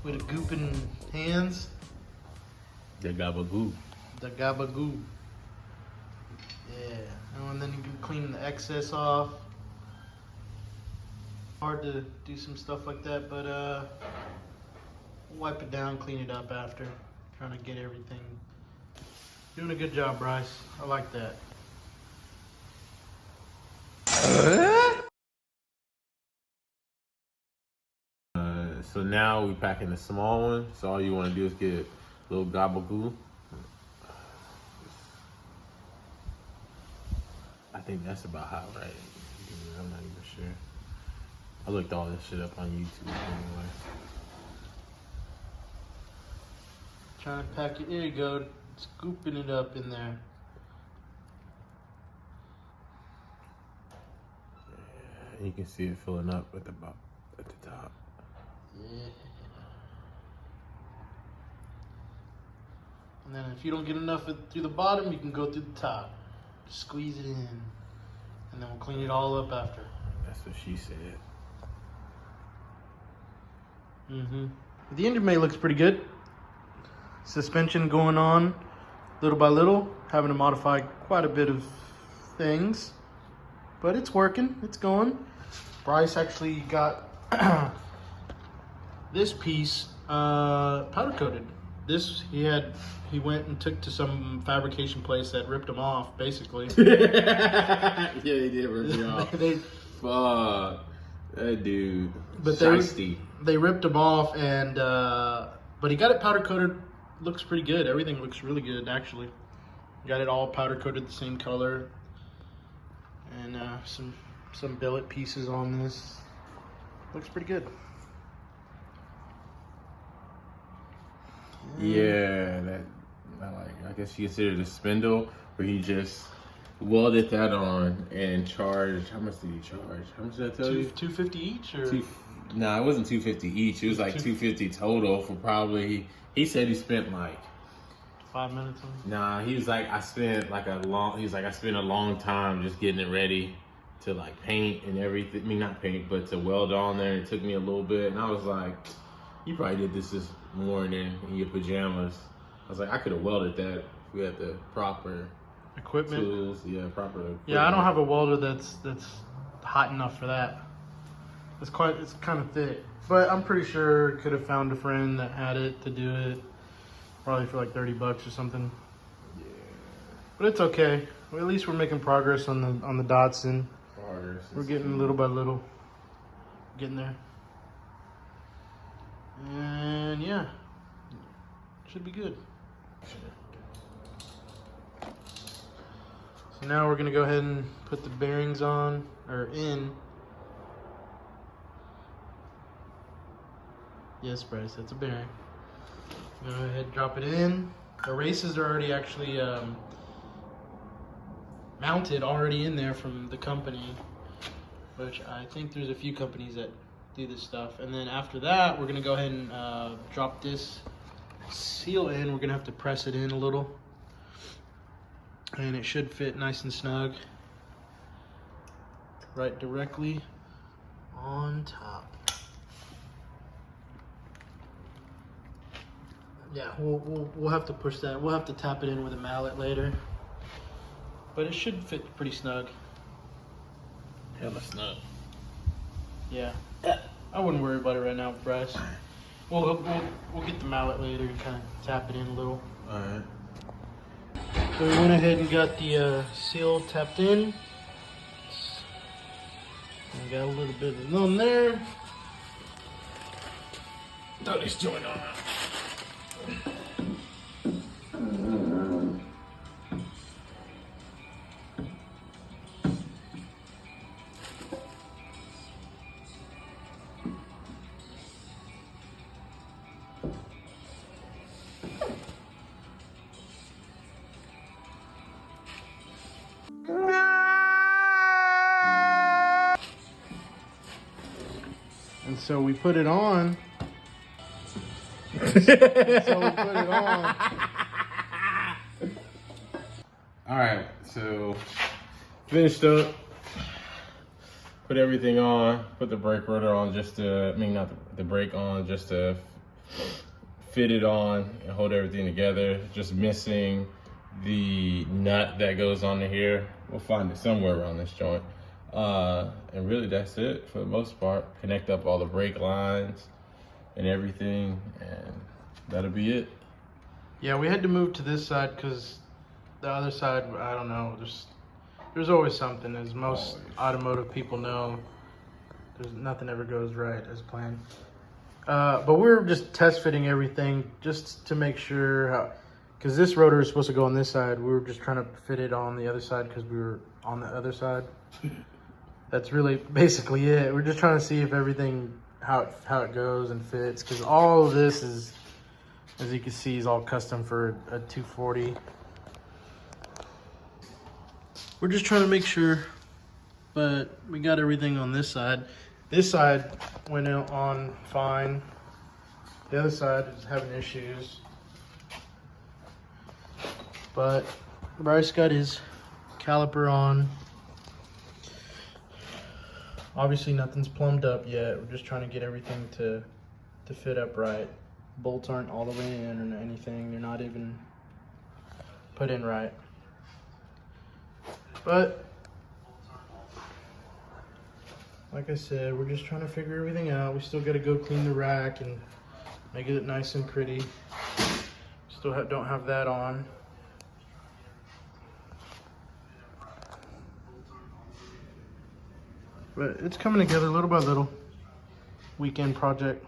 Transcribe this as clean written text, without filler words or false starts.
with the gooping hands. The gabagoo. The gabagoo. Yeah. Oh, and then you can clean the excess off. Hard to do some stuff like that, but wipe it down, clean it up after. Trying to get everything. Doing a good job, Bryce. I like that. So now we packing the small one. So all you want to do is get a little gabagoo. I think that's about how, right? I'm not even sure. I looked all this shit up on YouTube anyway. Trying to pack it. There you go. Scooping it up in there. Yeah, you can see it filling up at the top. Yeah. And then if you don't get enough through the bottom, you can go through the top. Squeeze it in. And then we'll clean it all up after. That's what she said. Mm-hmm. The engine bay looks pretty good. Suspension going on little by little. Having to modify quite a bit of things. But it's working. It's going. Bryce actually got this piece powder coated. This he went and took to some fabrication place that ripped him off, basically. Yeah, they did rip me off. Fuck. That dude. But they ripped him off, and but he got it powder coated. Looks pretty good. Everything looks really good, actually. Got it all powder coated the same color, and some billet pieces on this. Looks pretty good. Yeah, I guess you consider the spindle where he just welded that on and charged. How much did he charge? How much did I tell you? $250 each, or Nah, it wasn't $250 each. It was like $250 total for probably. He said he spent like 5 minutes on it? Nah, he was like I spent a long time just getting it ready to like paint and everything. I mean, not paint, but to weld on there. It took me a little bit, and I was like, you probably did this morning in your pajamas. I was like, I could have welded that if we had the proper Equipment. tools. Yeah, proper equipment. Yeah, I don't have a welder that's hot enough for that. It's kind of thick, but I'm pretty sure could have found a friend that had it to do it, probably for like $30 or something. Yeah. But it's okay. Well, at least we're making progress on the Datsun. Progress. We're getting little by little, getting there. And yeah, should be good. So now we're gonna go ahead and put the bearings on, or in. Yes, Bryce, that's a bearing. Go ahead, drop it in. The races are already actually mounted already in there from the company, which I think there's a few companies that do this stuff. And then after that, we're gonna go ahead and drop this seal in. We're gonna have to press it in a little, and it should fit nice and snug right directly on top. Yeah, we'll have to push that. We'll have to tap it in with a mallet later, but it should fit pretty snug. Hella snug. Yeah, I wouldn't worry about it right now, Bryce. We'll get the mallet later and kind of tap it in a little. All right. So we went ahead and got the seal tapped in. And got a little bit of on there. Throw this joint on. And so we put it on. So we put it on. All right, so finished up. Put everything on. Put the brake rotor on just to, not the brake on just to fit it on and hold everything together. Just missing the nut that goes on here. We'll find it somewhere around this joint. And really that's it for the most part. Connect up all the brake lines and everything, and that'll be it. Yeah, we had to move to this side because the other side, I don't know, there's always something, as most automotive people know. There's nothing ever goes right as planned. But we're just test fitting everything just to make sure because this rotor is supposed to go on this side. We were just trying to fit it on the other side because we were on the other side. That's really basically it. We're just trying to see if everything, how it goes and fits, because all of this is, as you can see, is all custom for a 240. We're just trying to make sure, but we got everything on this side. This side went on fine. The other side is having issues. But Bryce got his caliper on. Obviously nothing's plumbed up yet. We're just trying to get everything to fit up right. Bolts aren't all the way in or anything. They're not even put in right. But like I said, we're just trying to figure everything out. We still got to go clean the rack and make it nice and pretty. Still don't have that on. But it's coming together little by little. Weekend project.